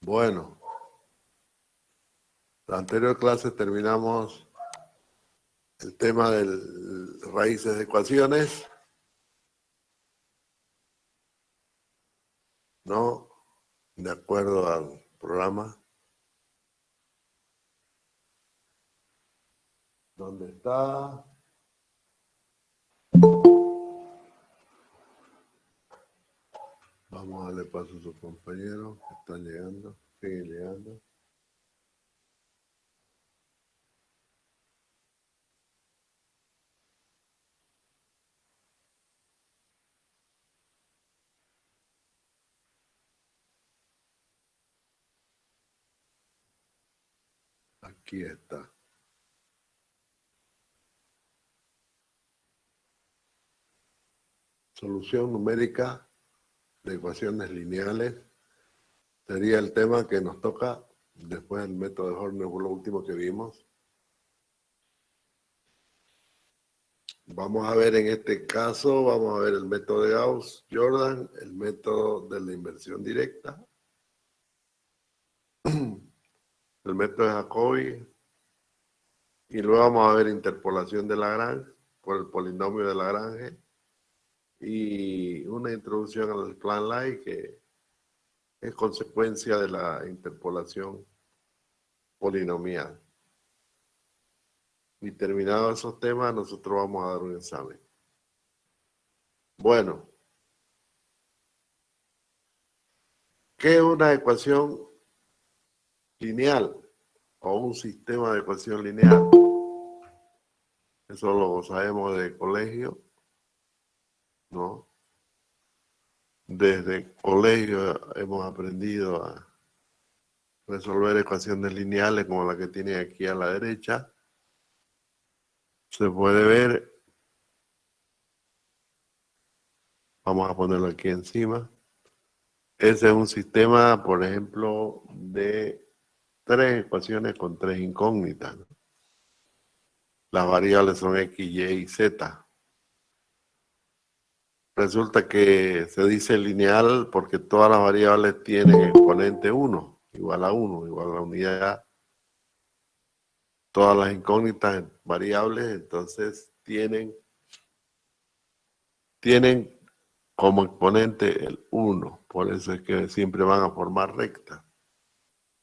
Bueno, la anterior clase terminamos el tema de raíces de ecuaciones, ¿no? De acuerdo al programa. ¿Dónde está? Vamos a darle paso a sus compañeros que están llegando, siguen llegando. Aquí está. Solución numérica de ecuaciones lineales sería el tema que nos toca después del método de Horner, fue lo último que vimos. Vamos a ver en este caso, vamos a ver el método de Gauss-Jordan, el método de la inversión directa, el método de Jacobi, y luego vamos a ver interpolación de Lagrange por el polinomio de Lagrange y una introducción al plan Lie que es consecuencia de la interpolación polinomial. Y terminados esos temas, nosotros vamos a dar un examen. Bueno, ¿qué es una ecuación lineal o un sistema de ecuación lineal? Eso lo sabemos de colegio, ¿no? Desde colegio hemos aprendido a resolver ecuaciones lineales como la que tiene aquí a la derecha. Se puede ver, vamos a ponerlo aquí encima. Ese es un sistema, por ejemplo, de 3 ecuaciones con 3 incógnitas, ¿no? Las variables son x, y y z. Resulta que se dice lineal porque todas las variables tienen exponente 1, igual a 1, igual a la unidad. Todas las incógnitas variables, entonces tienen como exponente el 1. Por eso es que siempre van a formar rectas.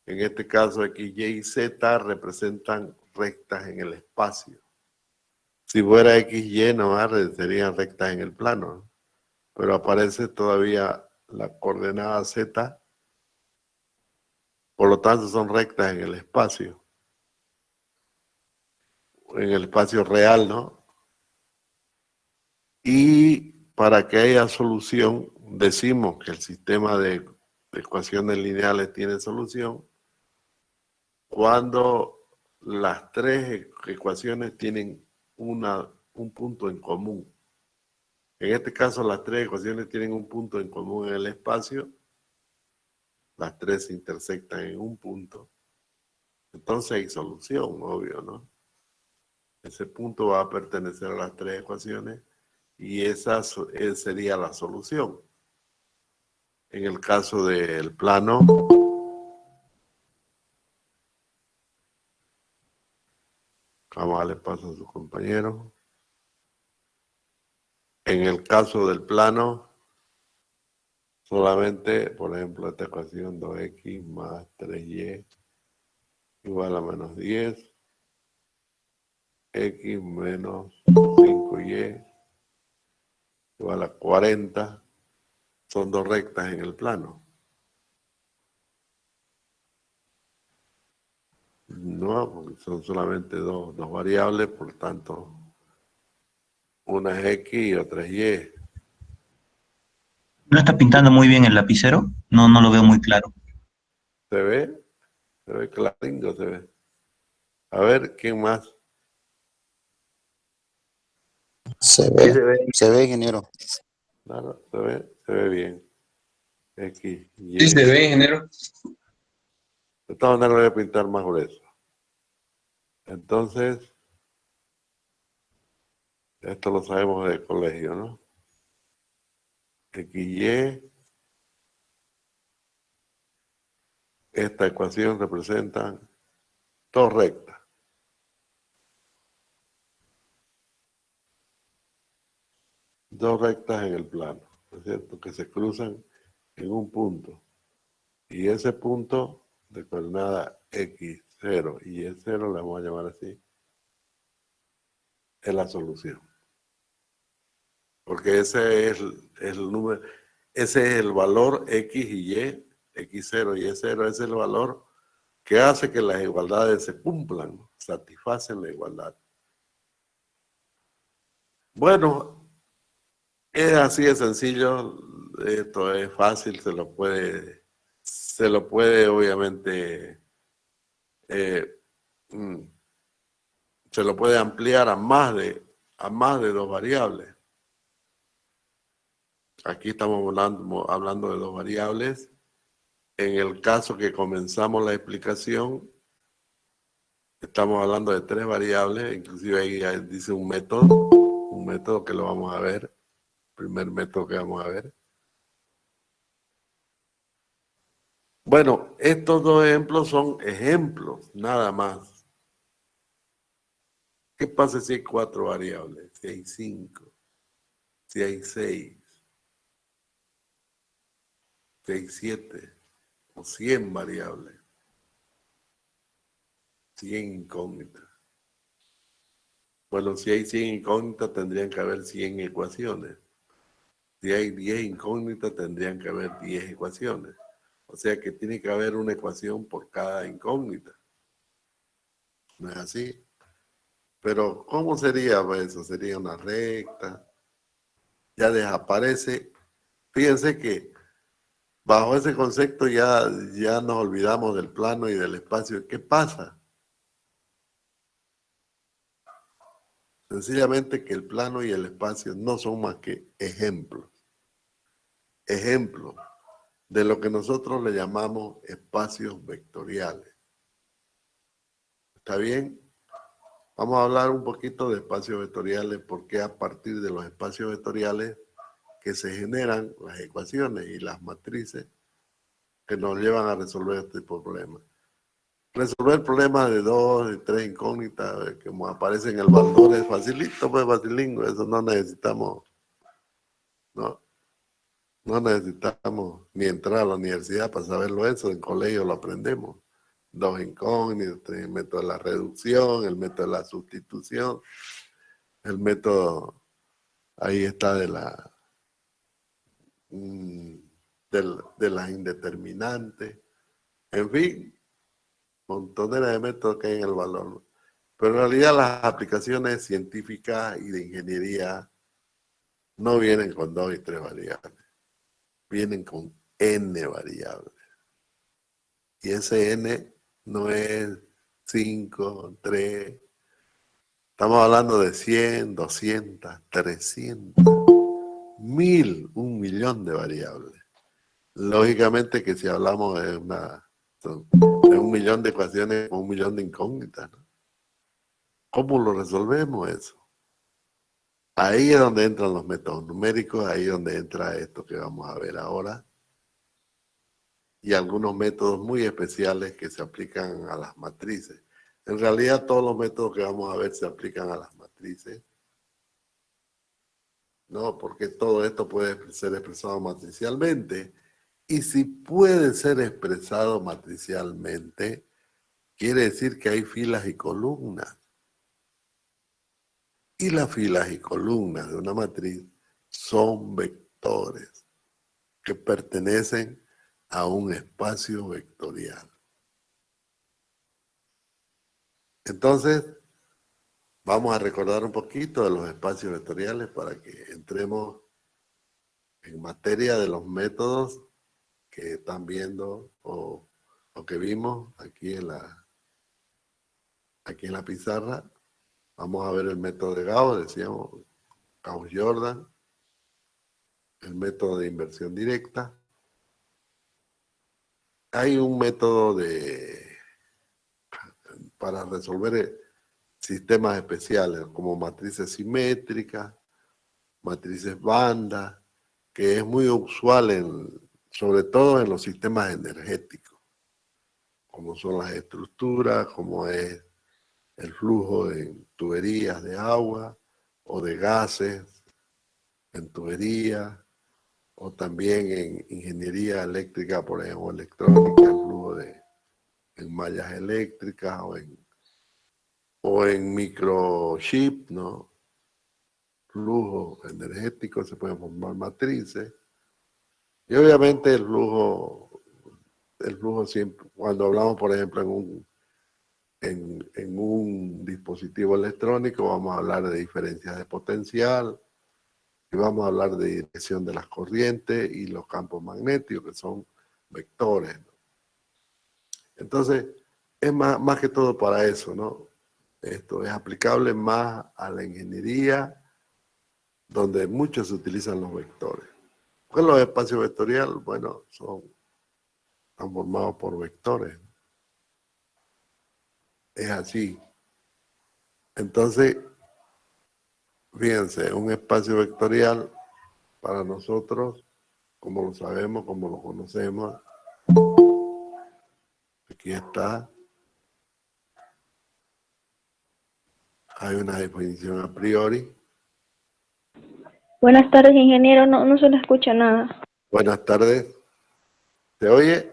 En este caso, x, y y z representan rectas en el espacio. Si fuera x, y, no serían rectas en el plano, ¿no? Pero aparece todavía la coordenada z, por lo tanto son rectas en el espacio real, ¿no? Y para que haya solución, decimos que el sistema de ecuaciones lineales tiene solución cuando las 3 ecuaciones tienen un punto en común. En este caso, las 3 ecuaciones tienen un punto en común en el espacio. Las 3 se intersectan en un punto. Entonces hay solución, obvio, ¿no? Ese punto va a pertenecer a las 3 ecuaciones y esa sería la solución. En el caso del plano, vamos a darle paso a su compañero. En el caso del plano, solamente, por ejemplo, esta ecuación 2x más 3y igual a menos 10, x menos 5y igual a 40, son 2 rectas en el plano. No, porque son solamente dos variables, por tanto, una es x y otra es y. ¿No está pintando muy bien el lapicero? No, no lo veo muy claro. ¿Se ve? ¿Se ve claringo? ¿Se ve? A ver, ¿quién más? Se Sí se ve. se ve, ingeniero. Claro, se ve bien. X, Y. Sí se ve, ingeniero. De todas maneras lo voy a pintar más grueso. Entonces, esto lo sabemos del colegio, ¿no? X, Y esta ecuación representa dos rectas. Dos rectas en el plano, ¿no es cierto? Que se cruzan en un punto. Y ese punto de coordenada X0 y Y0, le vamos a llamar así, es la solución. Porque ese es el número, ese es el valor X y Y, X0 y Y0, ese es el valor que hace que las igualdades se cumplan, satisfacen la igualdad. Bueno, es así de sencillo, esto es fácil, se lo puede obviamente, eh, mm, se lo puede ampliar a más de dos variables. Aquí estamos hablando de dos variables. En el caso que comenzamos la explicación, estamos hablando de tres variables, inclusive ahí dice un método que lo vamos a ver, primer método que vamos a ver. Bueno, estos dos ejemplos son ejemplos, nada más. ¿Qué pasa si hay cuatro variables? Si hay cinco, si hay seis, si hay 7 o 100 variables, 100 incógnitas. Bueno, si hay 100 incógnitas, tendrían que haber 100 ecuaciones. Si hay 10 incógnitas, tendrían que haber 10 ecuaciones. O sea que tiene que haber una ecuación por cada incógnita. ¿No es así? Pero ¿cómo sería eso? Sería una recta. Ya desaparece. Fíjense que bajo ese concepto ya nos olvidamos del plano y del espacio. ¿Qué pasa? Sencillamente que el plano y el espacio no son más que ejemplos. Ejemplos de lo que nosotros le llamamos espacios vectoriales. ¿Está bien? Vamos a hablar un poquito de espacios vectoriales, porque a partir de los espacios vectoriales que se generan las ecuaciones y las matrices que nos llevan a resolver este problema. Resolver problemas de 2 y 3 incógnitas, como aparece en el Baldor, es facilito, pues facilingo, eso no necesitamos, no necesitamos ni entrar a la universidad para saberlo eso, en colegio lo aprendemos. 2 incógnitas, el método de la reducción, el método de la sustitución, el método, ahí está de las indeterminantes, en fin, montones de métodos que hay en el valor. Pero en realidad las aplicaciones científicas y de ingeniería no vienen con 2 y 3 variables, vienen con n variables. Y ese n no es 5, 3, estamos hablando de 100, 200, 300, 1000, 1.000.000 de variables. Lógicamente que si hablamos de de 1.000.000 de ecuaciones con 1.000.000 de incógnitas, ¿no? ¿Cómo lo resolvemos eso? Ahí es donde entran los métodos numéricos, ahí es donde entra esto que vamos a ver ahora, y algunos métodos muy especiales que se aplican a las matrices. En realidad todos los métodos que vamos a ver se aplican a las matrices, ¿no? Porque todo esto puede ser expresado matricialmente, y si puede ser expresado matricialmente, quiere decir que hay filas y columnas. Y las filas y columnas de una matriz son vectores que pertenecen a un espacio vectorial. Entonces, vamos a recordar un poquito de los espacios vectoriales para que entremos en materia de los métodos que están viendo o que vimos aquí en la pizarra. Vamos a ver el método de Gauss, decíamos, Gauss-Jordan, el método de inversión directa. Hay un método para resolver sistemas especiales, como matrices simétricas, matrices banda, que es muy usual sobre todo en los sistemas energéticos. como son las estructuras, como es el flujo en tuberías de agua o de gases en tuberías, o también en ingeniería eléctrica, por ejemplo, electrónica, el flujo en mallas eléctricas o en microchip, ¿no? Flujo energético, se pueden formar matrices. Y obviamente el flujo siempre, cuando hablamos, por ejemplo, en un dispositivo electrónico, vamos a hablar de diferencias de potencial, y vamos a hablar de dirección de las corrientes y los campos magnéticos, que son vectores, ¿no? Entonces, es más que todo para eso, ¿no? Esto es aplicable más a la ingeniería, donde muchos se utilizan los vectores. Pues los espacios vectoriales, bueno, están formados por vectores. Es así. Entonces, fíjense, un espacio vectorial para nosotros, como lo sabemos, como lo conocemos, aquí está. Hay una definición a priori. Buenas tardes, ingeniero. No se le escucha nada. Buenas tardes. ¿Se oye?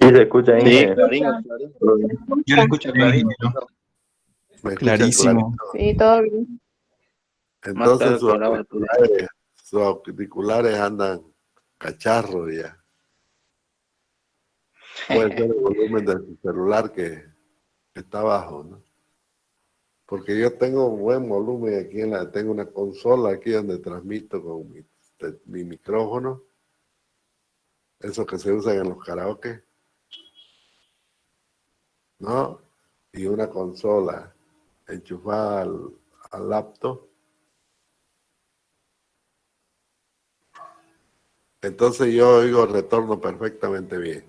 Sí, se escucha ahí. Sí, Yo lo escucho bien, ingeniero. ¿Me escuchan Clarísimo. clarito? Sí, todo bien. Entonces sus auriculares andan cacharros ya. Puede ser el volumen de su celular que está bajo, ¿no? Porque yo tengo buen volumen aquí, tengo una consola aquí donde transmito con mi micrófono, esos que se usan en los karaoke, ¿no? Y una consola enchufada al laptop. Entonces yo oigo retorno perfectamente bien.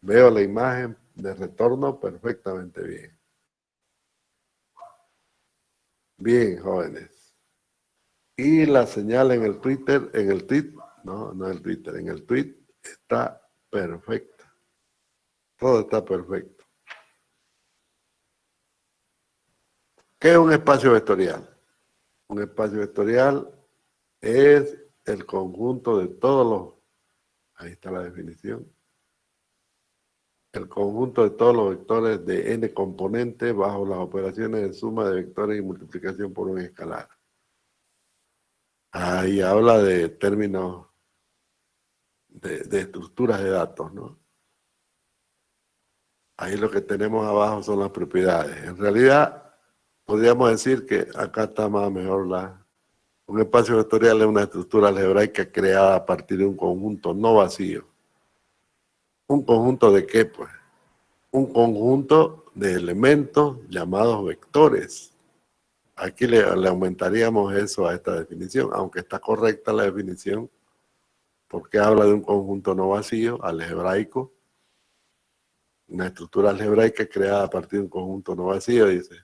Veo la imagen de retorno perfectamente bien. Bien, jóvenes. Y la señal en el Twitter, en el tweet está perfecta. Todo está perfecto. ¿Qué es un espacio vectorial? Un espacio vectorial es el conjunto de todos los, ahí está la definición, el conjunto de todos los vectores de n componentes bajo las operaciones de suma de vectores y multiplicación por un escalar. Ahí habla de términos de estructuras de datos, ¿no? Ahí lo que tenemos abajo son las propiedades. En realidad, podríamos decir que acá está más o mejor un espacio vectorial es una estructura algebraica creada a partir de un conjunto no vacío. ¿Un conjunto de qué, pues? Un conjunto de elementos llamados vectores. Aquí le aumentaríamos eso a esta definición, aunque está correcta la definición, porque habla de un conjunto no vacío, algebraico, una estructura algebraica creada a partir de un conjunto no vacío, dice,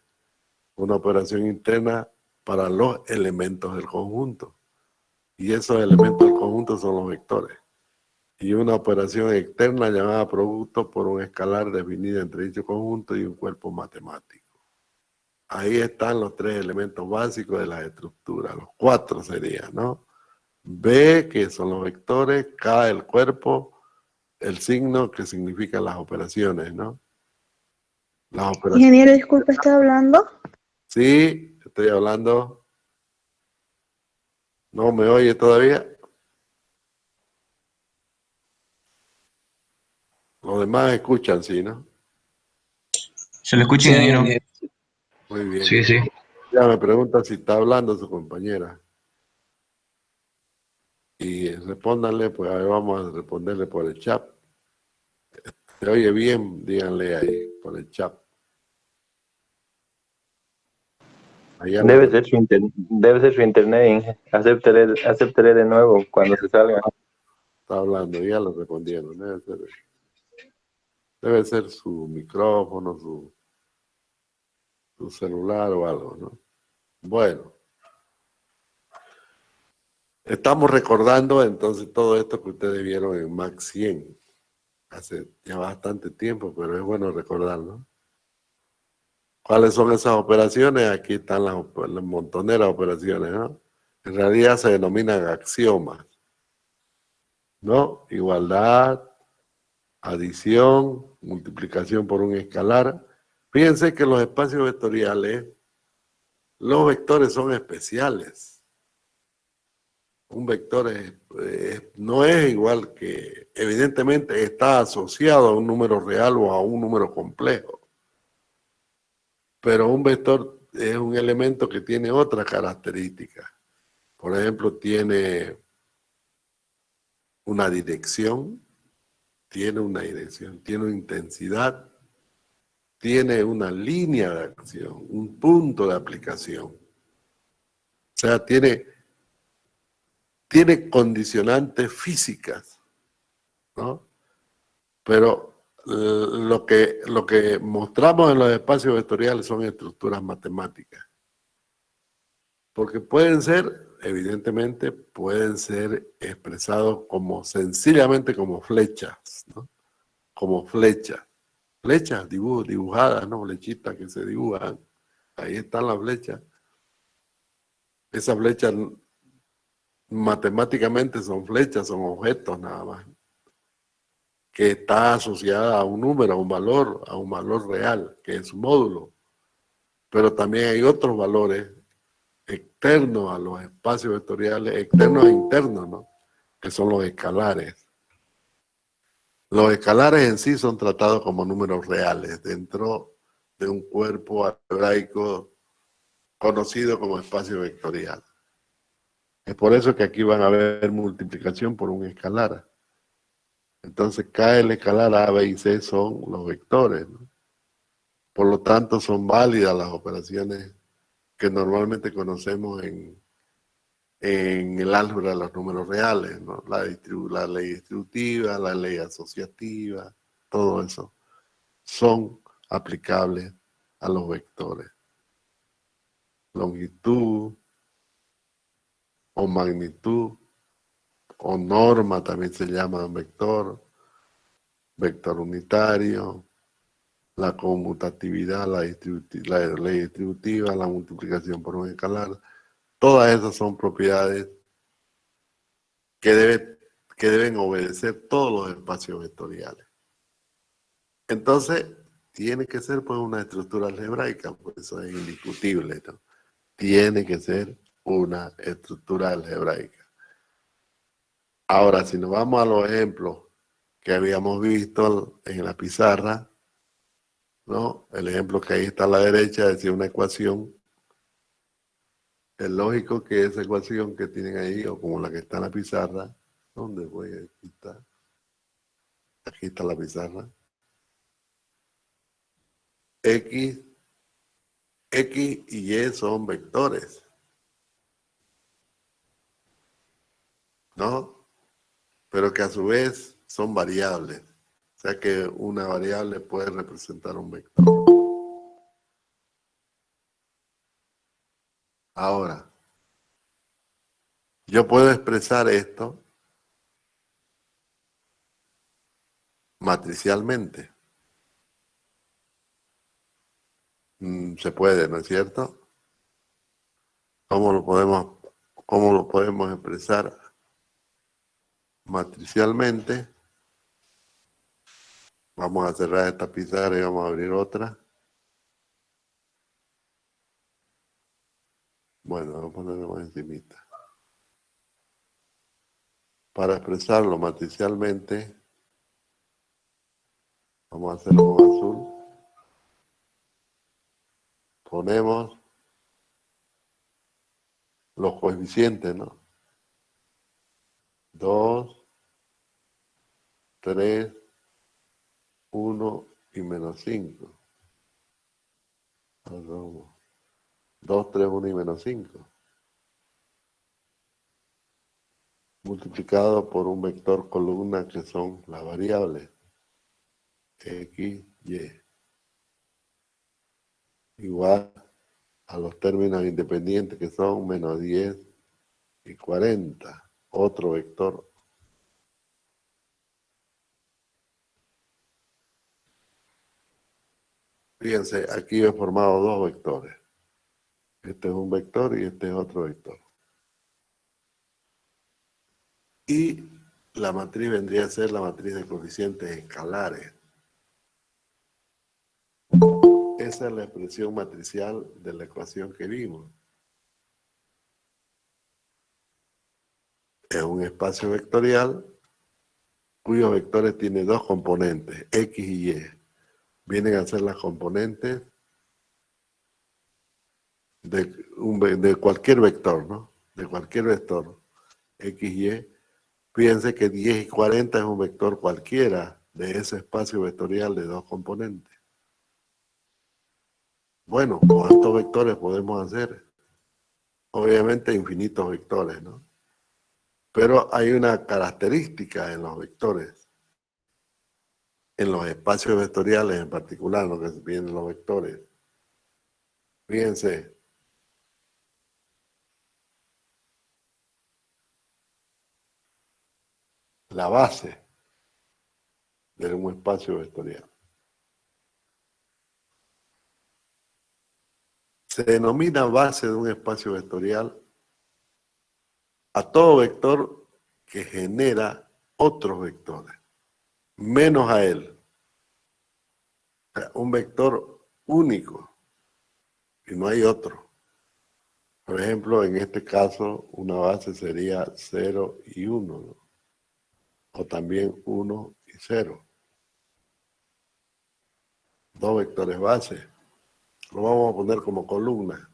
una operación interna para los elementos del conjunto. Y esos elementos del conjunto son los vectores. Y una operación externa llamada producto por un escalar definido entre dicho conjunto y un cuerpo matemático. Ahí están los tres elementos básicos de la estructura, los cuatro serían, ¿no? B, que son los vectores, K, el cuerpo, el signo, que significan las operaciones, ¿no? Las operaciones. Ingeniero, disculpe, ¿está hablando? Sí, estoy hablando. ¿No me oye todavía? Los demás escuchan, sí, ¿no? Se lo escucha, ingeniero. Muy bien. Sí, sí. Ya me pregunta si está hablando su compañera. Y respóndanle, pues a ver, vamos a responderle por el chat. ¿Se oye bien? Díganle ahí, por el chat. Allá Debe ser su internet, Inge. Acéptele de nuevo cuando se salga. está hablando, ya lo respondieron. Debe ser su micrófono, su celular o algo, ¿no? Bueno. Estamos recordando entonces todo esto que ustedes vieron en Max 100. hace ya bastante tiempo, pero es bueno recordarlo. ¿Cuáles son esas operaciones? Aquí están las montoneras de operaciones, ¿no? En realidad se denominan axiomas, ¿no? Igualdad, adición, multiplicación por un escalar. Fíjense que los espacios vectoriales, los vectores son especiales. Un vector no es igual que, evidentemente está asociado a un número real o a un número complejo, pero un vector es un elemento que tiene otras características. Por ejemplo, tiene una dirección, tiene una intensidad, tiene una línea de acción, un punto de aplicación. O sea, tiene condicionantes físicas, ¿no? Pero lo que mostramos en los espacios vectoriales son estructuras matemáticas. Porque pueden ser, evidentemente, pueden ser expresados como sencillamente como flechas, ¿no? Como flechas. Flechas dibujadas, ¿no? Flechitas que se dibujan. Ahí están las flechas. Esas flechas matemáticamente son flechas, son objetos nada más, que está asociada a un número, a un valor real, que es su módulo. Pero también hay otros valores externos a los espacios vectoriales, externos e internos, ¿no? Que son los escalares. Los escalares en sí son tratados como números reales dentro de un cuerpo algebraico conocido como espacio vectorial. Es por eso que aquí van a ver multiplicación por un escalar. Entonces, K, el escalar A, B y C son los vectores, ¿no? Por lo tanto, son válidas las operaciones que normalmente conocemos en el álgebra de los números reales, ¿no? La ley distributiva, la ley asociativa, todo eso son aplicables a los vectores. Longitud o magnitud o norma también se llama vector, vector unitario, la conmutatividad, la ley distributiva, la multiplicación por un escalar. Todas esas son propiedades que deben obedecer todos los espacios vectoriales. Entonces, tiene que ser pues una estructura algebraica, pues eso es indiscutible, ¿no? Tiene que ser una estructura algebraica. Ahora, si nos vamos a los ejemplos que habíamos visto en la pizarra, ¿no? El ejemplo que ahí está a la derecha decía una ecuación. Es lógico que esa ecuación que tienen ahí, o como la que está en la pizarra, ¿dónde voy? Aquí está la pizarra. X y Y son vectores, ¿no? Pero que a su vez son variables. O sea que una variable puede representar un vector. Ahora, yo puedo expresar esto matricialmente. Se puede, ¿no es cierto? ¿Cómo lo podemos expresar matricialmente? Vamos a cerrar esta pizarra y vamos a abrir otra. Bueno, vamos a ponerlo más encimita. Para expresarlo matricialmente, vamos a hacerlo con azul. Ponemos los coeficientes, ¿no? 2, 3, 1 y menos 5. 2, 3, 1 y menos 5. Multiplicado por un vector columna que son las variables X, Y. Igual a los términos independientes que son menos 10 y 40. Otro vector. Fíjense, aquí he formado dos vectores. Este es un vector y este es otro vector. Y la matriz vendría a ser la matriz de coeficientes escalares. Esa es la expresión matricial de la ecuación que vimos. Es un espacio vectorial cuyos vectores tienen dos componentes, X y Y. Vienen a ser las componentes de cualquier vector, ¿no? De cualquier vector, X y Y. Fíjense que 10 y 40 es un vector cualquiera de ese espacio vectorial de dos componentes. Bueno, ¿cuántos vectores podemos hacer? Obviamente infinitos vectores, ¿no? Pero hay una característica en los vectores, en los espacios vectoriales en particular, lo que vienen los vectores. Fíjense, la base de un espacio vectorial se denomina base de un espacio vectorial a todo vector que genera otros vectores, menos a él. O sea, un vector único y no hay otro. Por ejemplo, en este caso, una base sería 0 y 1, ¿no? O también 1 y 0. Dos vectores base. Lo vamos a poner como columna.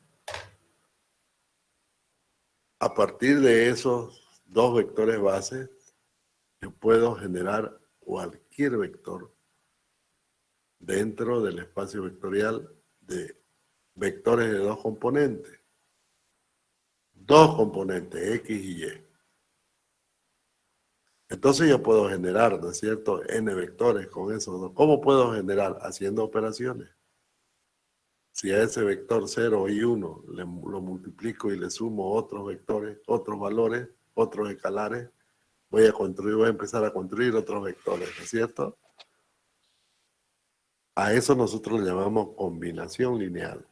A partir de esos dos vectores bases, yo puedo generar cualquier vector dentro del espacio vectorial de vectores de dos componentes. Dos componentes, X y Y. Entonces yo puedo generar, ¿no es cierto?, n vectores con esos dos. ¿Cómo puedo generar? Haciendo operaciones. Si a ese vector 0 y 1 lo multiplico y le sumo otros vectores, otros valores, otros escalares, voy a empezar a construir otros vectores, ¿no es cierto? A eso nosotros le llamamos combinación lineal.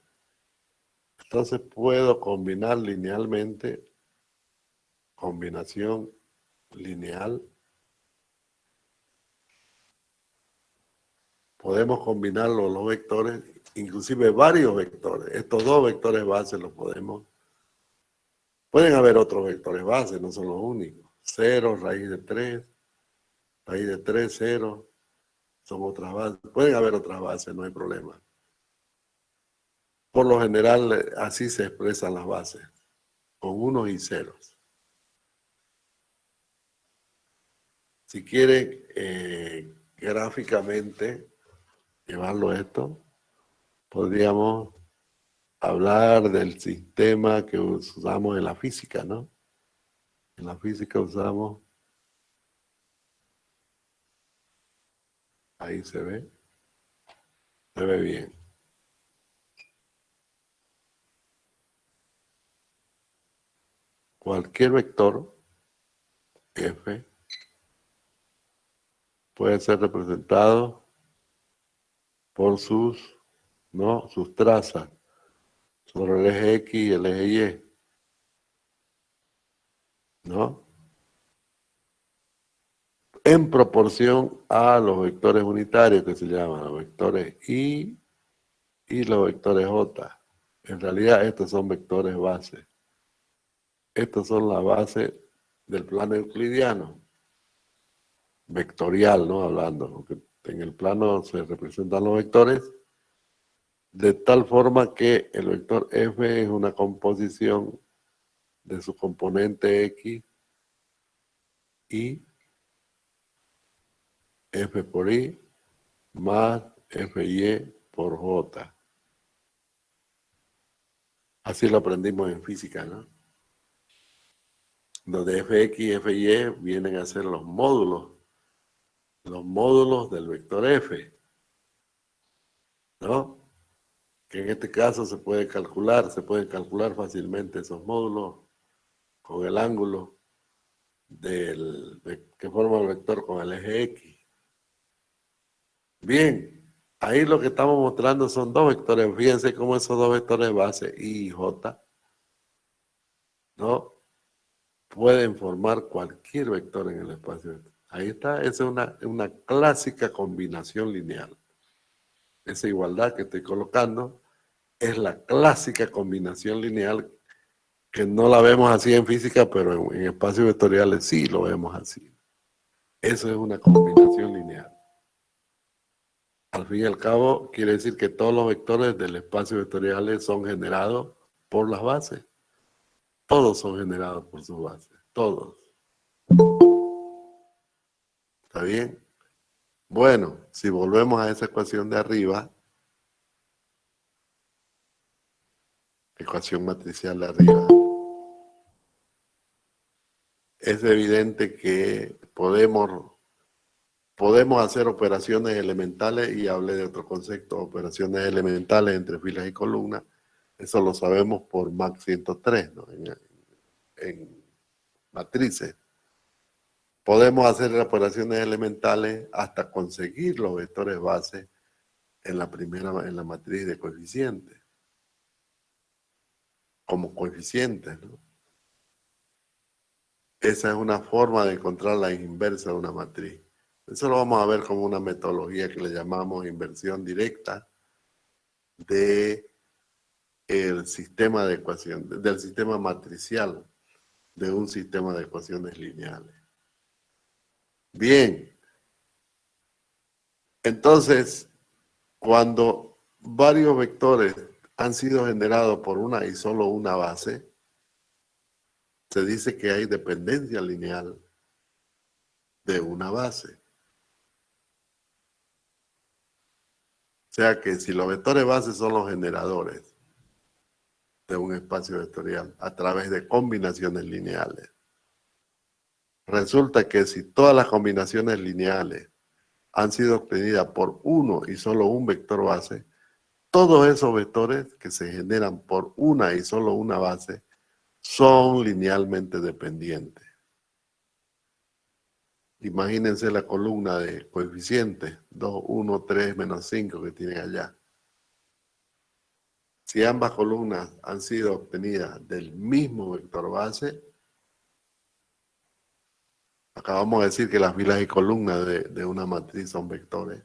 Entonces puedo combinar linealmente, combinación lineal. Podemos combinar los vectores, inclusive varios vectores. Estos dos vectores base los podemos. Pueden haber otros vectores base, no son los únicos. 0, raíz de 3, 0, son otras bases. Pueden haber otras bases, no hay problema. Por lo general, así se expresan las bases, con unos y ceros. Si quieren gráficamente llevarlo esto, podríamos hablar del sistema que usamos en la física, ¿no? En la física usamos, ahí se ve bien. Cualquier vector F puede ser representado por sus trazas sobre el eje X y el eje Y, ¿no? En proporción a los vectores unitarios que se llaman los vectores Y y los vectores J. En realidad estos son vectores base. Estos son la base del plano euclidiano. Vectorial, ¿no? Hablando, porque en el plano se representan los vectores de tal forma que el vector F es una composición de su componente X y F por Y más FY por J. Así lo aprendimos en física, ¿no? Donde Fx y Fy vienen a ser los módulos del vector F, ¿no? Que en este caso se pueden calcular fácilmente esos módulos con el ángulo que forma el vector con el eje X. Bien, Ahí lo que estamos mostrando son dos vectores. Fíjense cómo esos dos vectores base I y J, ¿no? Pueden formar cualquier vector en el espacio. Ahí está, esa es una clásica combinación lineal. Esa igualdad que estoy colocando es la clásica combinación lineal que no la vemos así en física, pero en espacios vectoriales sí lo vemos así. Eso es una combinación lineal. Al fin y al cabo, quiere decir que todos los vectores del espacio vectorial son generados por las bases. Todos son generados por sus bases. Todos. ¿Está bien? Bueno, si volvemos a esa ecuación de arriba, ecuación matricial de arriba, es evidente que podemos hacer operaciones elementales, y hablé de otro concepto, operaciones elementales entre filas y columnas. Eso lo sabemos por Mach 103, ¿no? En matrices. Podemos hacer operaciones elementales hasta conseguir los vectores base en la matriz de coeficientes, como coeficientes, ¿no? Esa es una forma de encontrar la inversa de una matriz. Eso lo vamos a ver como una metodología que le llamamos inversión directa del sistema de ecuaciones, del sistema matricial de un sistema de ecuaciones lineales. Bien. Entonces, cuando varios vectores han sido generados por una y solo una base, se dice que hay dependencia lineal de una base. O sea que si los vectores base son los generadores de un espacio vectorial a través de combinaciones lineales, resulta que si todas las combinaciones lineales han sido obtenidas por uno y solo un vector base, todos esos vectores que se generan por una y solo una base son linealmente dependientes. Imagínense la columna de coeficientes 2, 1, 3, menos 5 que tienen allá. Si ambas columnas han sido obtenidas del mismo vector base, acabamos de decir que las filas y columnas de una matriz son vectores.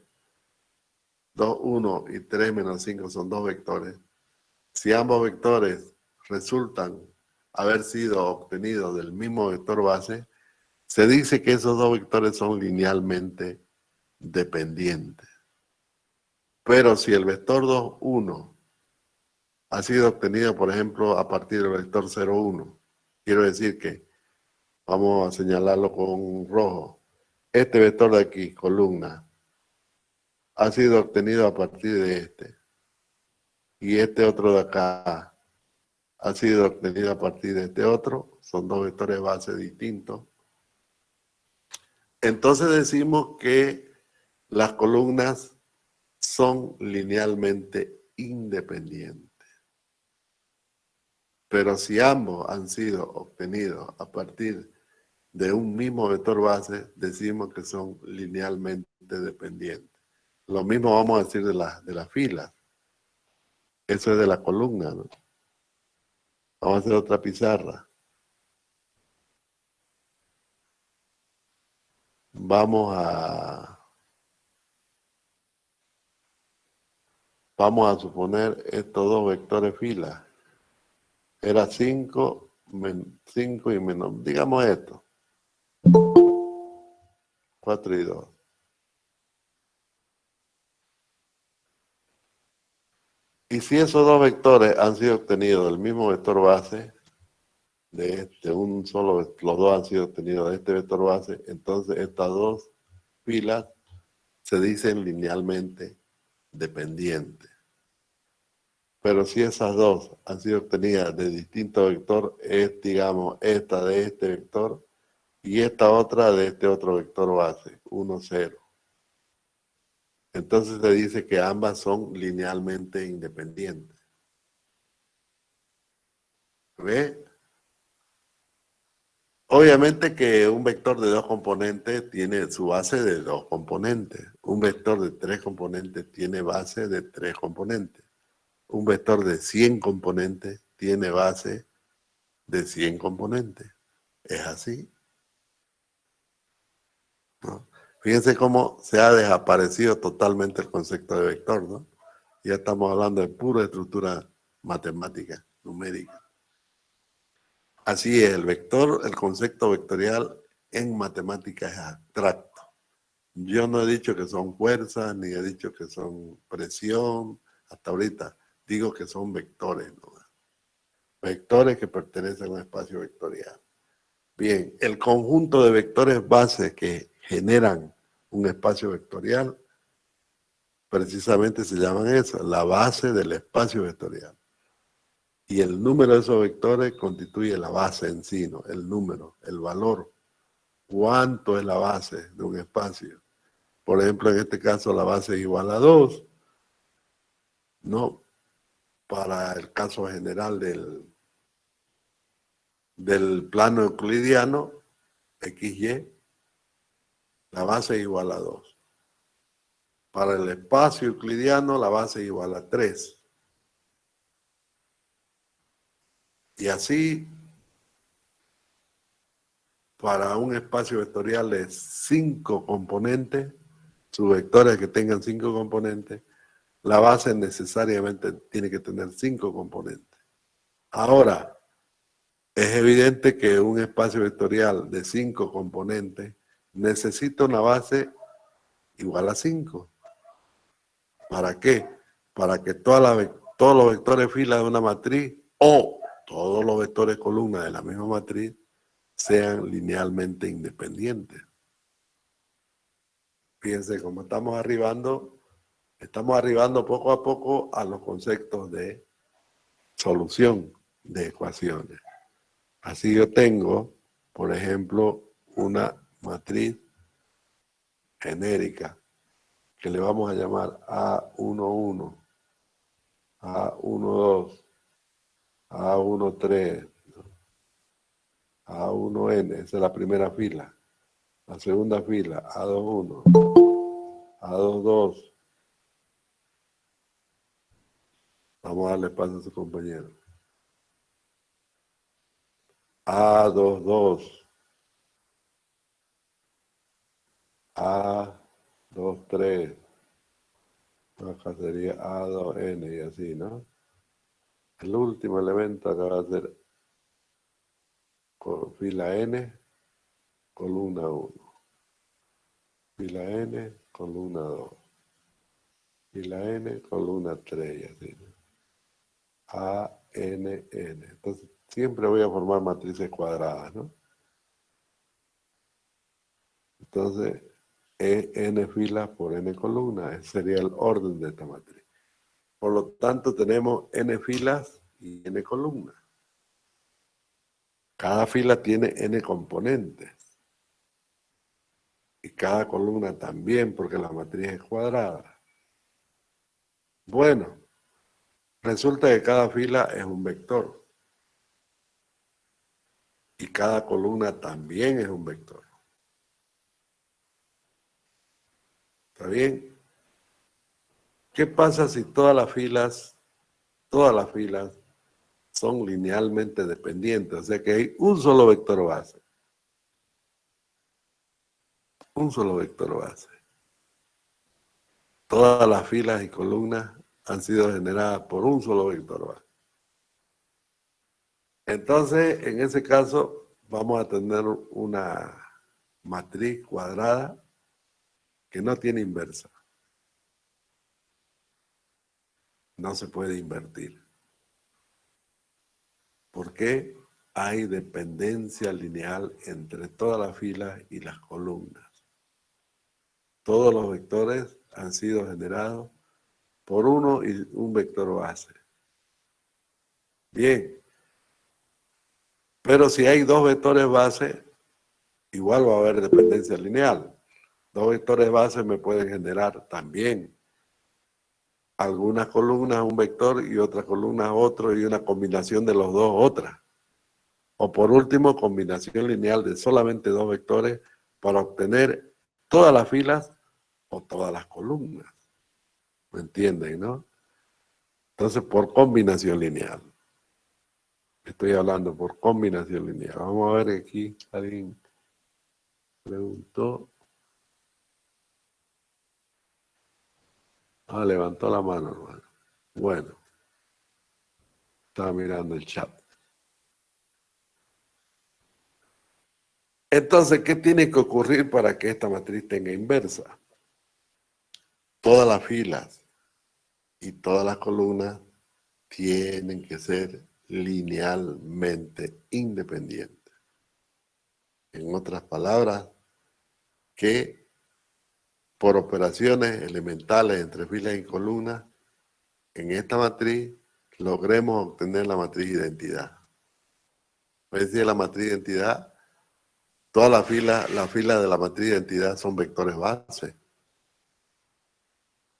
2, 1 y 3 menos 5 son dos vectores. Si ambos vectores resultan haber sido obtenidos del mismo vector base, se dice que esos dos vectores son linealmente dependientes. Pero si el vector 2, 1 ha sido obtenido, por ejemplo, a partir del vector 0, 1, quiero decir que, vamos a señalarlo con rojo, este vector de aquí, columna, ha sido obtenido a partir de este. Y este otro de acá ha sido obtenido a partir de este otro. Son dos vectores base distintos. Entonces decimos que las columnas son linealmente independientes. Pero si ambos han sido obtenidos a partir de un mismo vector base, decimos que son linealmente dependientes. Lo mismo vamos a decir de las filas. Eso es de la columna, ¿no? Vamos a hacer otra pizarra. Vamos a suponer estos dos vectores filas. Era 5 y menos, digamos esto. 4 y 2. Y si esos dos vectores han sido obtenidos del mismo vector base, los dos han sido obtenidos de este vector base, entonces estas dos filas se dicen linealmente dependientes. Pero si esas dos han sido obtenidas de distinto vector, es, digamos, esta de este vector y esta otra de este otro vector base, 1, 0. Entonces se dice que ambas son linealmente independientes. ¿Ve? Obviamente que un vector de 2 componentes tiene su base de 2 componentes. Un vector de 3 componentes tiene base de 3 componentes. Un vector de 100 componentes tiene base de 100 componentes. Es así, ¿no? Fíjense cómo se ha desaparecido totalmente el concepto de vector, ¿no? Ya estamos hablando de pura estructura matemática, numérica. Así es, el vector, el concepto vectorial en matemática es abstracto. Yo no he dicho que son fuerzas, ni he dicho que son presión, hasta ahorita. Digo que son vectores, ¿no? Vectores que pertenecen a un espacio vectorial. Bien, el conjunto de vectores base que generan un espacio vectorial, precisamente se llaman eso, la base del espacio vectorial. Y el número de esos vectores constituye la base en sí, ¿no? El número, el valor. ¿Cuánto es la base de un espacio? Por ejemplo, en este caso la base es igual a 2, ¿no? Para el caso general del plano euclidiano, XY, la base es igual a 2. Para el espacio euclidiano, la base es igual a 3. Y así, para un espacio vectorial de 5 componentes, sus vectores que tengan 5 componentes, la base necesariamente tiene que tener 5 componentes. Ahora, es evidente que un espacio vectorial de 5 componentes necesita una base igual a 5. ¿Para qué? Para que todos los vectores fila de una matriz o todos los vectores columna de la misma matriz sean linealmente independientes. Fíjense cómo estamos arribando poco a poco a los conceptos de solución de ecuaciones. Así yo tengo, por ejemplo, una matriz genérica que le vamos a llamar A11, A12, A13, A1N, esa es la primera fila. La segunda fila, A21, A22. Vamos a darle paso a su compañero. A22, A23, acá sería A2N y así, ¿no? El último elemento acá va a ser fila N, columna 1. Fila N, columna 2. Fila N, columna 3 y así, ¿no? A, N, N. Entonces, siempre voy a formar matrices cuadradas, ¿no? Entonces, N filas por N columnas. Ese sería el orden de esta matriz. Por lo tanto, tenemos N filas y N columnas. Cada fila tiene N componentes. Y cada columna también, porque la matriz es cuadrada. Bueno, resulta que cada fila es un vector. Y cada columna también es un vector. ¿Está bien? ¿Qué pasa si todas las filas son linealmente dependientes? O sea que hay un solo vector base. Un solo vector base. Todas las filas y columnas han sido generadas por un solo vector base. Entonces, en ese caso, vamos a tener una matriz cuadrada que no tiene inversa. No se puede invertir. ¿Por qué? Hay dependencia lineal entre todas las filas y las columnas. Todos los vectores han sido generados por uno y un vector base. Bien. Pero si hay dos vectores base, igual va a haber dependencia lineal. Dos vectores base me pueden generar también algunas columnas un vector y otras columnas otro y una combinación de los dos otra. O por último, combinación lineal de solamente dos vectores para obtener todas las filas o todas las columnas. ¿Me entienden, no? Entonces, por combinación lineal. Estoy hablando por combinación lineal. Vamos a ver aquí, alguien preguntó. Ah, levantó la mano, hermano. Bueno, estaba mirando el chat. Entonces, ¿qué tiene que ocurrir para que esta matriz tenga inversa? Todas las filas y todas las columnas tienen que ser linealmente independientes. En otras palabras, que por operaciones elementales entre filas y columnas, en esta matriz logremos obtener la matriz identidad. Es decir, la matriz identidad, todas las filas de la matriz identidad son vectores base,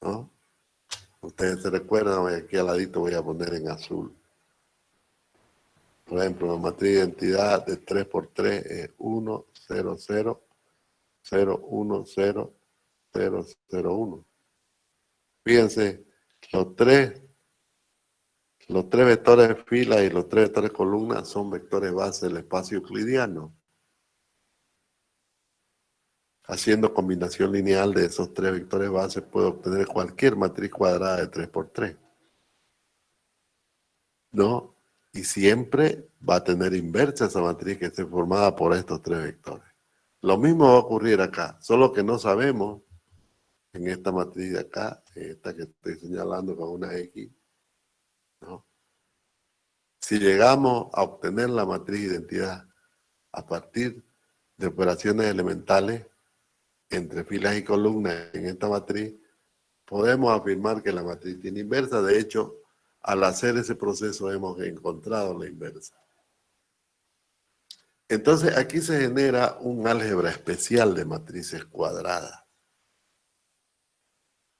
¿no? Ustedes se recuerdan, aquí al ladito voy a poner en azul. Por ejemplo, la matriz de identidad de 3 por 3 es 1, 0, 0, 0, 1, 0, 0, 0, 1. Fíjense, los tres vectores de fila y los tres vectores de columna son vectores base del espacio euclidiano. Haciendo combinación lineal de esos tres vectores base puedo obtener cualquier matriz cuadrada de 3 por 3. ¿No? Y siempre va a tener inversa esa matriz que esté formada por estos tres vectores. Lo mismo va a ocurrir acá, solo que no sabemos en esta matriz de acá, esta que estoy señalando con una X, ¿no? Si llegamos a obtener la matriz de identidad a partir de operaciones elementales entre filas y columnas en esta matriz, podemos afirmar que la matriz tiene inversa. De hecho, al hacer ese proceso hemos encontrado la inversa. Entonces aquí se genera un álgebra especial de matrices cuadradas.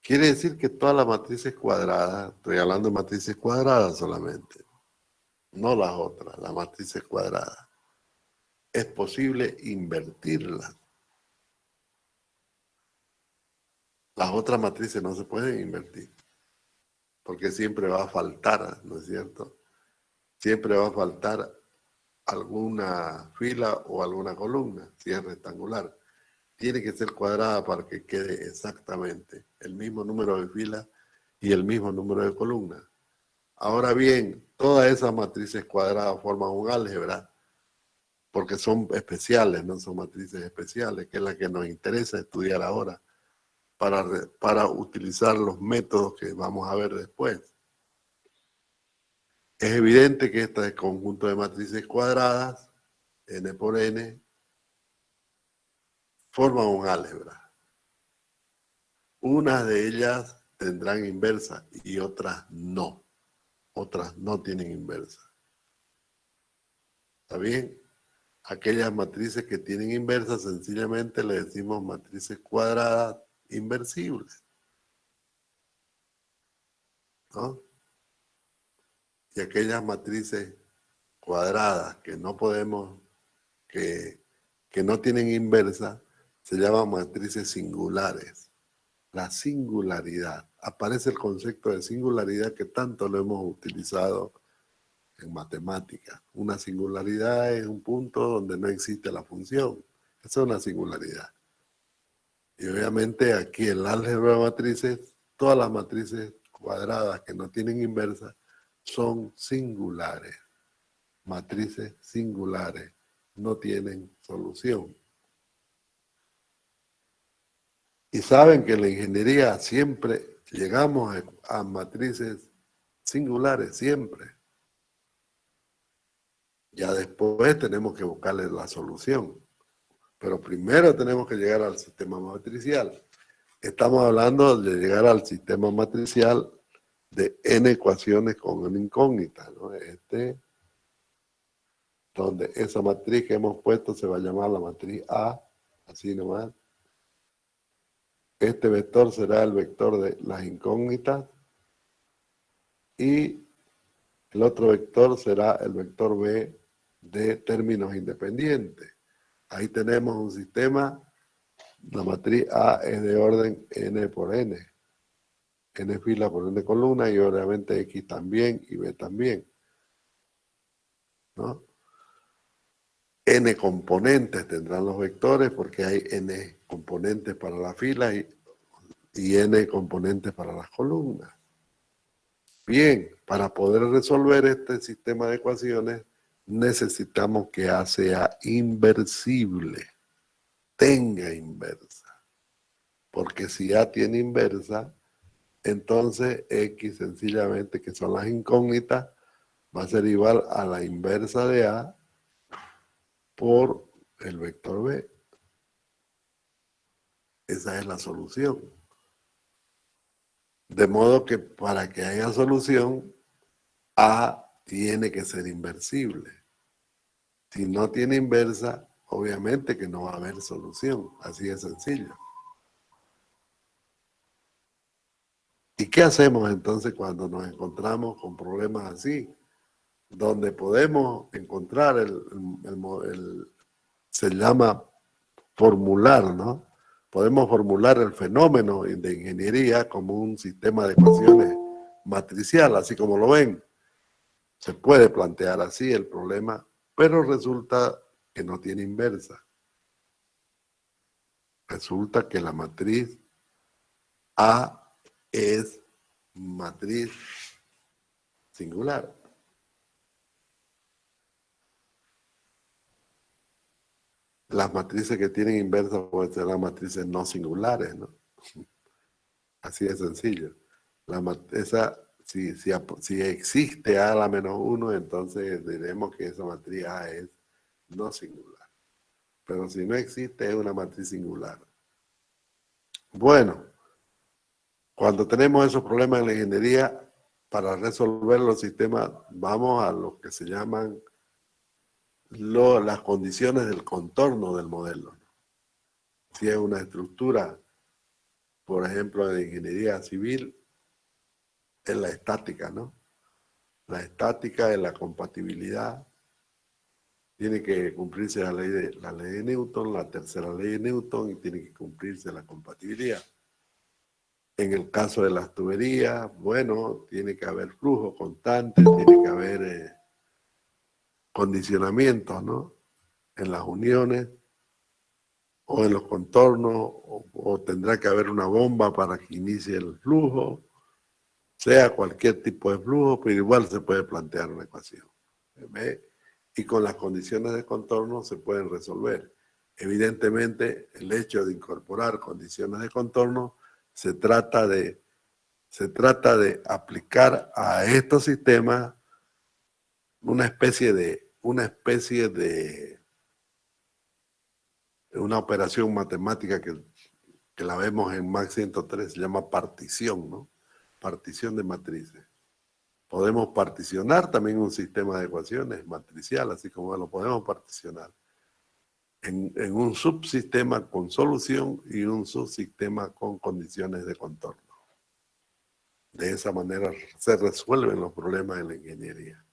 Quiere decir que todas las matrices cuadradas, estoy hablando de matrices cuadradas solamente, no las otras, las matrices cuadradas, es posible invertirlas. Las otras matrices no se pueden invertir, porque siempre va a faltar, ¿no es cierto? Siempre va a faltar alguna fila o alguna columna, si es rectangular. Tiene que ser cuadrada para que quede exactamente el mismo número de filas y el mismo número de columnas. Ahora bien, todas esas matrices cuadradas forman un álgebra porque son especiales, no son matrices especiales, que es la que nos interesa estudiar ahora para utilizar los métodos que vamos a ver después. Es evidente que este conjunto de matrices cuadradas, n por n, forman un álgebra. Unas de ellas tendrán inversa y otras no. Otras no tienen inversa. ¿Está bien? Aquellas matrices que tienen inversa sencillamente le decimos matrices cuadradas inversibles, ¿no? Y aquellas matrices cuadradas que no podemos, que no tienen inversa, se llaman matrices singulares. La singularidad. Aparece el concepto de singularidad que tanto lo hemos utilizado en matemáticas. Una singularidad es un punto donde no existe la función. Esa es una singularidad. Y obviamente aquí en el álgebra de matrices, todas las matrices cuadradas que no tienen inversa son singulares. Matrices singulares no tienen solución. Y saben que en la ingeniería siempre llegamos a matrices singulares, siempre. Ya después tenemos que buscarle la solución. Pero primero tenemos que llegar al sistema matricial. Estamos hablando de llegar al sistema matricial de n ecuaciones con una incógnita, ¿no? Donde esa matriz que hemos puesto se va a llamar la matriz A, así nomás. Este vector será el vector de las incógnitas y el otro vector será el vector B de términos independientes. Ahí tenemos un sistema, la matriz A es de orden n por n. N fila por n columna y obviamente X también y B también, ¿no? N componentes tendrán los vectores porque hay N componentes para la fila y N componentes para las columnas. Bien, para poder resolver este sistema de ecuaciones necesitamos que A sea inversible, tenga inversa. Porque si A tiene inversa, entonces X sencillamente, que son las incógnitas, va a ser igual a la inversa de A por el vector B. Esa es la solución. De modo que para que haya solución, A tiene que ser inversible. Si no tiene inversa, obviamente que no va a haber solución. Así de sencillo. ¿Y qué hacemos entonces cuando nos encontramos con problemas así? Donde podemos encontrar se llama formular, ¿no? Podemos formular el fenómeno de ingeniería como un sistema de ecuaciones matricial, así como lo ven. Se puede plantear así el problema, pero resulta que no tiene inversa. Resulta que la matriz A es matriz singular. Las matrices que tienen inversa pueden ser las matrices no singulares, ¿no? Así de sencillo. Si existe A a la menos 1, entonces diremos que esa matriz A es no singular. Pero si no existe, es una matriz singular. Bueno, cuando tenemos esos problemas en la ingeniería, para resolver los sistemas, vamos a lo que se llaman las condiciones del contorno del modelo. Si es una estructura, por ejemplo, de ingeniería civil, es la estática, ¿no? La estática es la compatibilidad. Tiene que cumplirse la ley de Newton, la tercera ley de Newton, y tiene que cumplirse la compatibilidad. En el caso de las tuberías, bueno, tiene que haber flujo constante, tiene que haber condicionamientos, ¿no? En las uniones o en los contornos, o tendrá que haber una bomba para que inicie el flujo, sea cualquier tipo de flujo, pero igual se puede plantear una ecuación. ¿Ve? Y con las condiciones de contorno se pueden resolver. Evidentemente, el hecho de incorporar condiciones de contorno se trata de aplicar a estos sistemas una especie de una operación matemática que la vemos en Max 103, se llama partición, ¿no? Partición de matrices. Podemos particionar también un sistema de ecuaciones matricial, así como lo podemos particionar en un subsistema con solución y un subsistema con condiciones de contorno. De esa manera se resuelven los problemas en la ingeniería.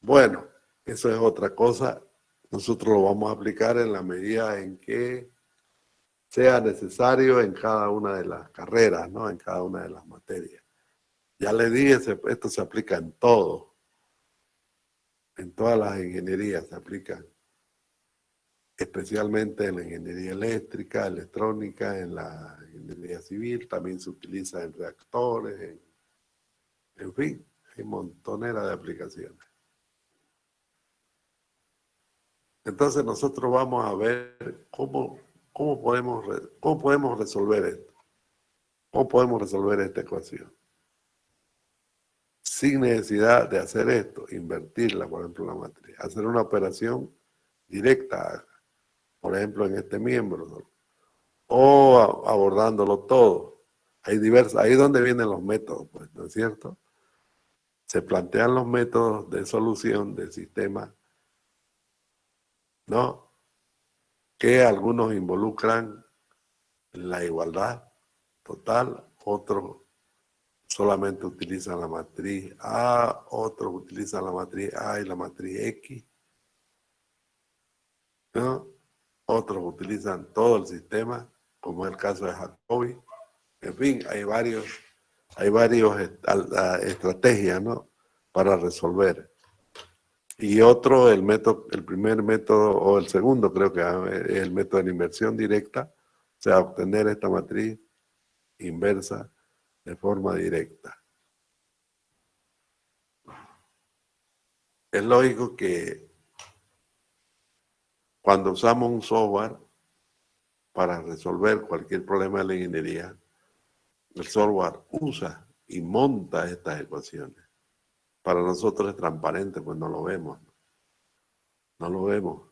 Bueno, eso es otra cosa. Nosotros lo vamos a aplicar en la medida en que sea necesario en cada una de las carreras, ¿no? En cada una de las materias. Ya les dije, esto se aplica en todo. En todas las ingenierías se aplica. Especialmente en la ingeniería eléctrica, electrónica, en la ingeniería civil. También se utiliza en reactores, en fin, hay montonera de aplicaciones. Entonces nosotros vamos a ver cómo podemos resolver esto. ¿Cómo podemos resolver esta ecuación? Sin necesidad de hacer esto, invertirla, por ejemplo, la matriz. Hacer una operación directa, por ejemplo, en este miembro, ¿no? O abordándolo todo. Ahí es donde vienen los métodos, pues, ¿no es cierto? Se plantean los métodos de solución del sistema, ¿no? Que algunos involucran la igualdad total, otros solamente utilizan la matriz A, otros utilizan la matriz A y la matriz X, ¿no? Otros utilizan todo el sistema, como es el caso de Jacobi. En fin, hay varios estrategias, ¿no?, para resolver. Y otro, el primer método, o el segundo creo que es el método de la inversión directa, o sea, obtener esta matriz inversa de forma directa. Es lógico que cuando usamos un software para resolver cualquier problema de la ingeniería, el software usa y monta estas ecuaciones. Para nosotros es transparente, pues no lo vemos. No lo vemos.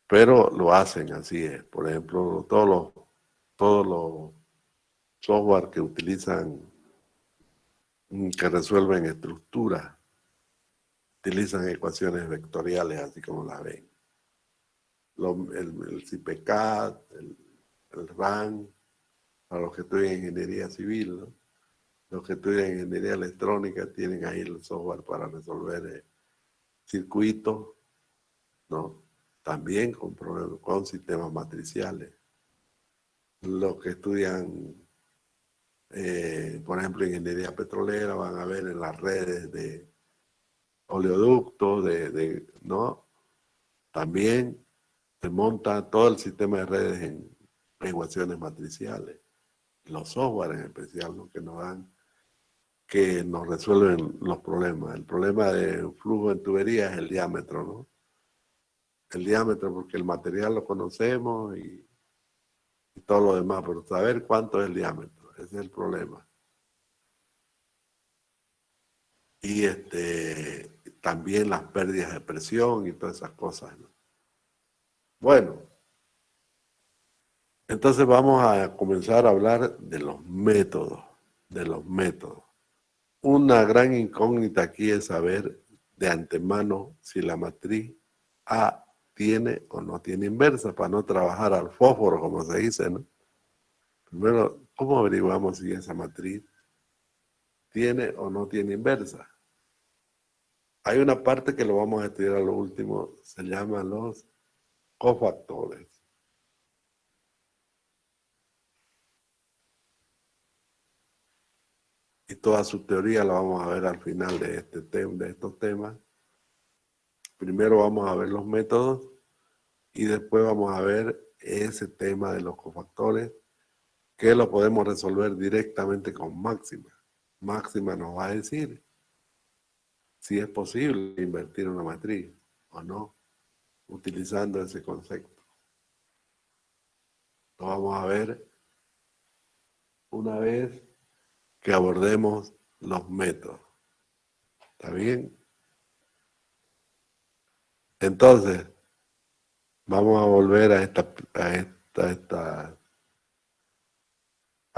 Pero lo hacen, así es. Por ejemplo, todos los software que utilizan, que resuelven estructuras, utilizan ecuaciones vectoriales, así como las ven. El CIPECAD, el RAN, para los que estudian ingeniería civil, ¿no? Los que estudian ingeniería electrónica tienen ahí el software para resolver circuitos, ¿no? También con sistemas matriciales. Los que estudian, por ejemplo, ingeniería petrolera, van a ver en las redes de oleoductos, ¿no? También se monta todo el sistema de redes en ecuaciones matriciales. Los software en especial, ¿no?, que nos resuelven los problemas. El problema de flujo en tubería es el diámetro, ¿no? El diámetro, porque el material lo conocemos y todo lo demás, pero saber cuánto es el diámetro, ese es el problema. Y también las pérdidas de presión y todas esas cosas, ¿no? Bueno, entonces vamos a comenzar a hablar de los métodos, Una gran incógnita aquí es saber de antemano si la matriz A tiene o no tiene inversa, para no trabajar al fósforo, como se dice, ¿no? Primero, ¿cómo averiguamos si esa matriz tiene o no tiene inversa? Hay una parte que lo vamos a estudiar a lo último, se llaman los cofactores. Y toda su teoría la vamos a ver al final de estos temas. Primero vamos a ver los métodos y después vamos a ver ese tema de los cofactores, que lo podemos resolver directamente con Máxima. Máxima nos va a decir si es posible invertir una matriz o no, utilizando ese concepto. Lo vamos a ver una vez que abordemos los métodos. ¿Está bien? Entonces, vamos a volver a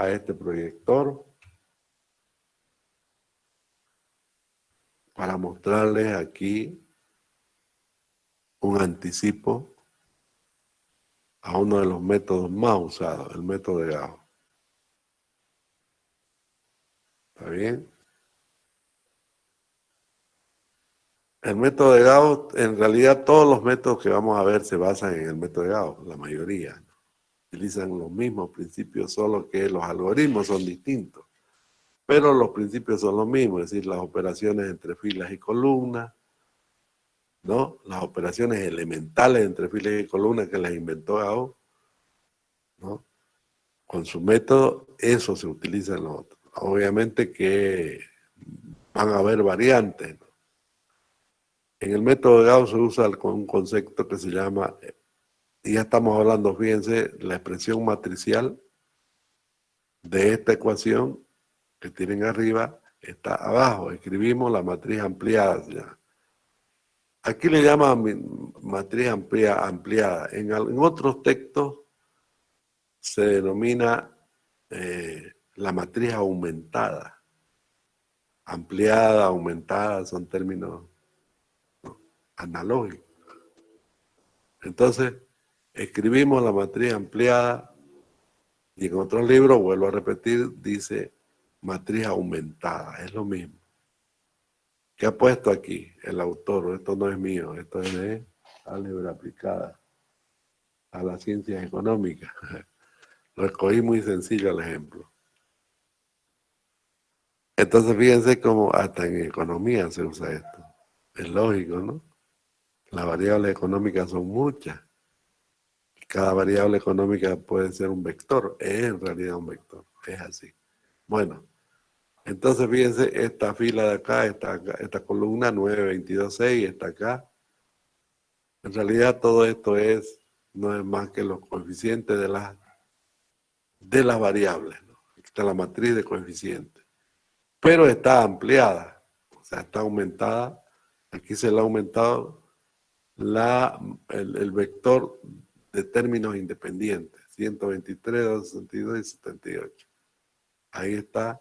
este proyector para mostrarles aquí un anticipo a uno de los métodos más usados, el método de Gauss. ¿Está bien? El método de Gauss, en realidad todos los métodos que vamos a ver se basan en el método de Gauss, la mayoría, ¿no? Utilizan los mismos principios, solo que los algoritmos son distintos. Pero los principios son los mismos, es decir, las operaciones entre filas y columnas, ¿no? Las operaciones elementales entre filas y columnas que las inventó Gauss, ¿no? Con su método, eso se utiliza en los otros. Obviamente que van a haber variantes, ¿no? En el método de Gauss se usa un concepto que se llama, y ya estamos hablando, fíjense, la expresión matricial de esta ecuación que tienen arriba está abajo. Escribimos la matriz ampliada. ¿Ya? Aquí le llaman matriz ampliada. En otros textos se denomina la matriz aumentada. Ampliada, aumentada, son términos, ¿no?, analógicos. Entonces, escribimos la matriz ampliada y en otros libros, vuelvo a repetir, dice matriz aumentada, es lo mismo. ¿Qué ha puesto aquí el autor? Esto no es mío, esto es de álgebra aplicada a las ciencias económicas. Lo escogí muy sencillo el ejemplo. Entonces fíjense cómo hasta en economía se usa esto. Es lógico, ¿no? Las variables económicas son muchas. Cada variable económica puede ser un vector. Es en realidad un vector. Es así. Bueno, entonces fíjense esta fila de acá, esta columna 9, 22, 6, está acá. En realidad todo esto no es más que los coeficientes de las variables, ¿no? Aquí está la matriz de coeficientes. Pero está ampliada, o sea, está aumentada. Aquí se le ha aumentado el vector de términos independientes, 123, 262 y 78. Ahí está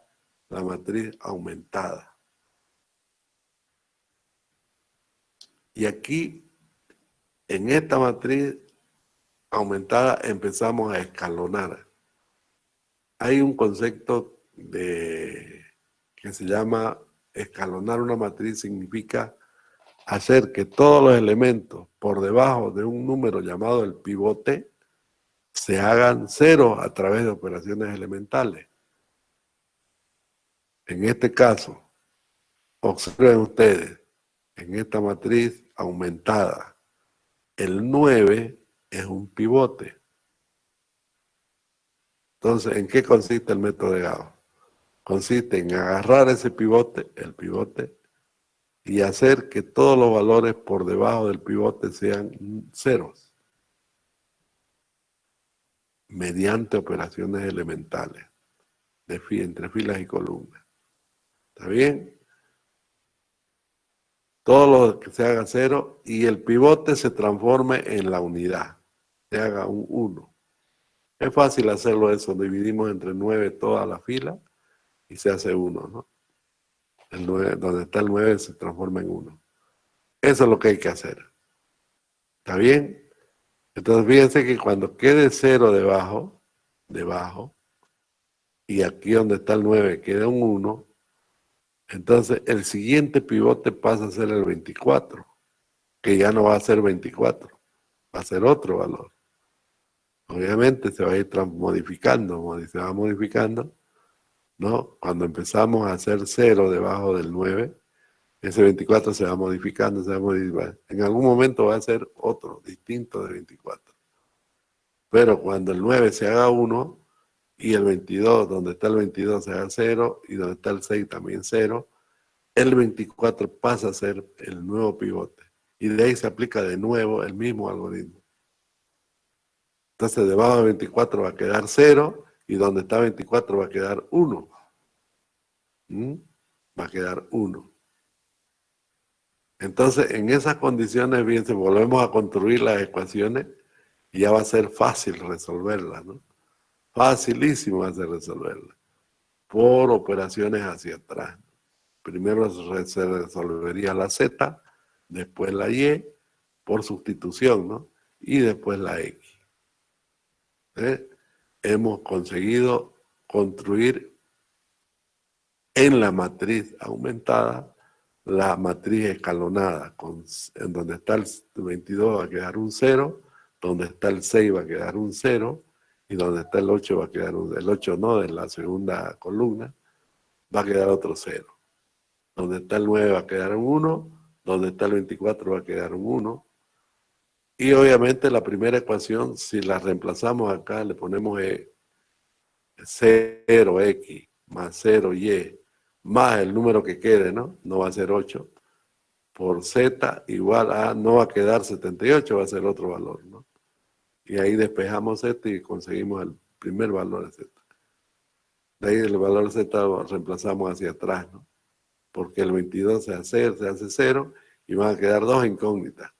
la matriz aumentada. Y aquí, en esta matriz aumentada, empezamos a escalonar. Hay un concepto que se llama escalonar una matriz, significa hacer que todos los elementos por debajo de un número llamado el pivote se hagan cero a través de operaciones elementales. En este caso, observen ustedes, en esta matriz aumentada, el 9 es un pivote. Entonces, ¿en qué consiste el método de Gauss? Consiste en agarrar ese pivote, el pivote, y hacer que todos los valores por debajo del pivote sean ceros, mediante operaciones elementales, entre filas y columnas. ¿Está bien? Todo lo que se haga cero y el pivote se transforme en la unidad, se haga un 1. Es fácil hacerlo eso, dividimos entre 9 toda la fila y se hace 1, ¿no? El 9, donde está el 9 se transforma en 1. Eso es lo que hay que hacer. ¿Está bien? Entonces fíjense que cuando quede 0 debajo, y aquí donde está el 9 queda un 1, entonces el siguiente pivote pasa a ser el 24, que ya no va a ser 24, va a ser otro valor. Obviamente se va a ir modificando, se va modificando, ¿no? Cuando empezamos a hacer 0 debajo del 9, ese 24 se va modificando, En algún momento va a ser otro, distinto de 24. Pero cuando el 9 se haga 1 y el 22, donde está el 22 se haga 0 y donde está el 6 también 0, el 24 pasa a ser el nuevo pivote. Y de ahí se aplica de nuevo el mismo algoritmo. Entonces debajo de 24 va a quedar 0 y donde está 24 va a quedar 1. Va a quedar 1. Entonces, en esas condiciones, bien, si volvemos a construir las ecuaciones, ya va a ser fácil resolverlas, ¿no? Facilísimo va a ser resolverlas. Por operaciones hacia atrás. Primero se resolvería la Z, después la Y, por sustitución, ¿no? Y después la X. Hemos conseguido construir en la matriz aumentada la matriz escalonada, en donde está el 22 va a quedar un 0, donde está el 6 va a quedar un 0, y donde está el 8 va a quedar el 8 no, de la segunda columna, va a quedar otro 0. Donde está el 9 va a quedar un 1, donde está el 24 va a quedar un 1. Y obviamente la primera ecuación, si la reemplazamos acá, le ponemos 0x más 0y más el número que quede, ¿no? No va a ser 8, por z igual a, no va a quedar 78, va a ser otro valor, ¿no? Y ahí despejamos z y conseguimos el primer valor de z. De ahí el valor de z lo reemplazamos hacia atrás, ¿no? Porque el 22 se hace 0 y van a quedar dos incógnitas,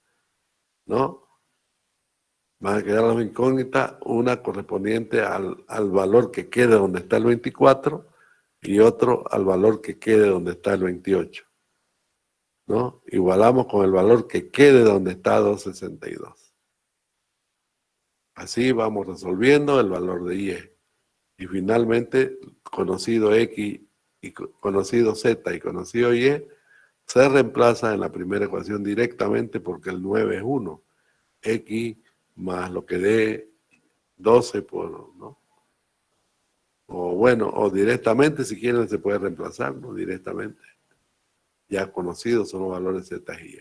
¿no? Van a quedar dos incógnitas, una correspondiente al valor que quede donde está el 24 y otro al valor que quede donde está el 28, ¿no? Igualamos con el valor que quede donde está 262. Así vamos resolviendo el valor de Y. Y finalmente, conocido X y conocido Z y conocido Y, se reemplaza en la primera ecuación directamente porque el 9 es 1. X más lo que dé 12 por, ¿no? O bueno, o directamente, si quieren, se puede reemplazar, ¿no? Directamente. Ya conocidos son los valores Z y Y.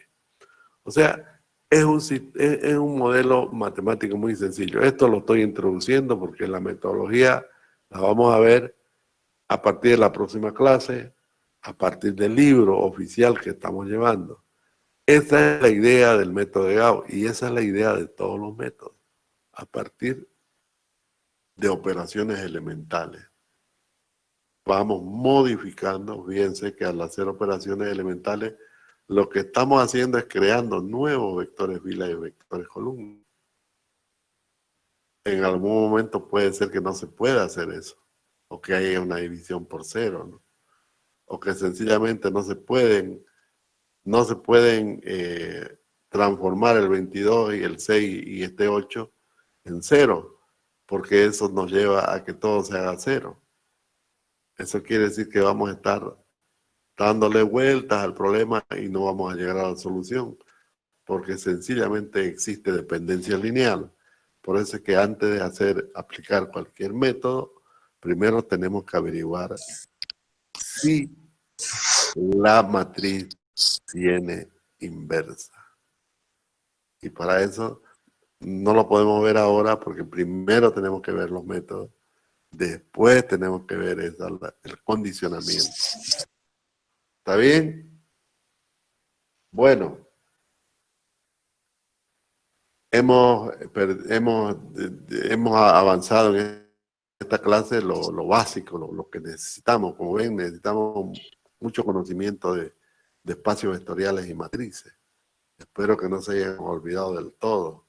O sea, es un modelo matemático muy sencillo. Esto lo estoy introduciendo porque la metodología la vamos a ver a partir de la próxima clase, a partir del libro oficial que estamos llevando. Esa es la idea del método de Gauss y esa es la idea de todos los métodos, a partir de operaciones elementales. Vamos modificando, fíjense que al hacer operaciones elementales, lo que estamos haciendo es creando nuevos vectores fila y vectores columna. En algún momento puede ser que no se pueda hacer eso, o que haya una división por cero, ¿no? O que sencillamente no se pueden transformar el 22 y el 6 y este 8 en cero, porque eso nos lleva a que todo se haga cero. Eso quiere decir que vamos a estar dándole vueltas al problema y no vamos a llegar a la solución, porque sencillamente existe dependencia lineal. Por eso es que antes de aplicar cualquier método, primero tenemos que averiguar si la matriz tiene inversa. Y para eso no lo podemos ver ahora porque primero tenemos que ver los métodos, después tenemos que ver el condicionamiento. ¿Está bien? Bueno, hemos avanzado en esta clase lo básico, lo que necesitamos. Como ven, necesitamos mucho conocimiento de espacios vectoriales y matrices. Espero que no se hayan olvidado del todo,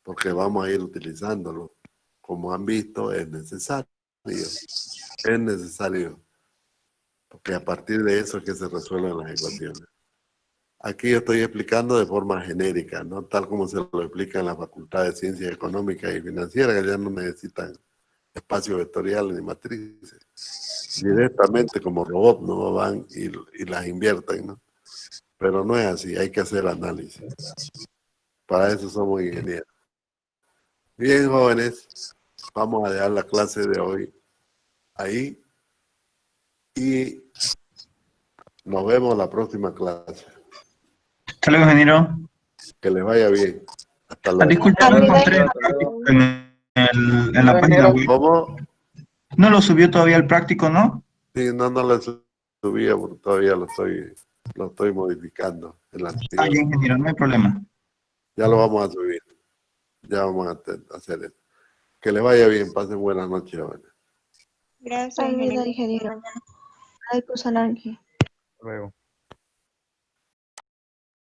porque vamos a ir utilizándolo. Como han visto, es necesario. Es necesario, porque a partir de eso es que se resuelven las ecuaciones. Aquí yo estoy explicando de forma genérica, no tal como se lo explica en la Facultad de Ciencias Económicas y Financieras, que ya no necesitan espacios vectoriales ni matrices. Directamente como robot, ¿no? Van y las invierten, ¿no? Pero no es así, hay que hacer análisis. Para eso somos ingenieros. Bien, jóvenes, vamos a dejar la clase de hoy ahí y nos vemos la próxima clase. Hasta luego, ingeniero. Que les vaya bien. Hasta luego. Disculpa, no encontré el práctico en la página web. ¿Cómo? No lo subió todavía el práctico, ¿no? Sí, no lo subía porque todavía lo estoy modificando. Ah, ya, ingeniero, no hay problema. Ya lo vamos a subir. Ya vamos a hacer eso. Que les vaya bien. Pasen buenas noches, jóvenes. Gracias, ingeniero. Ay, pues, Ángel. Luego.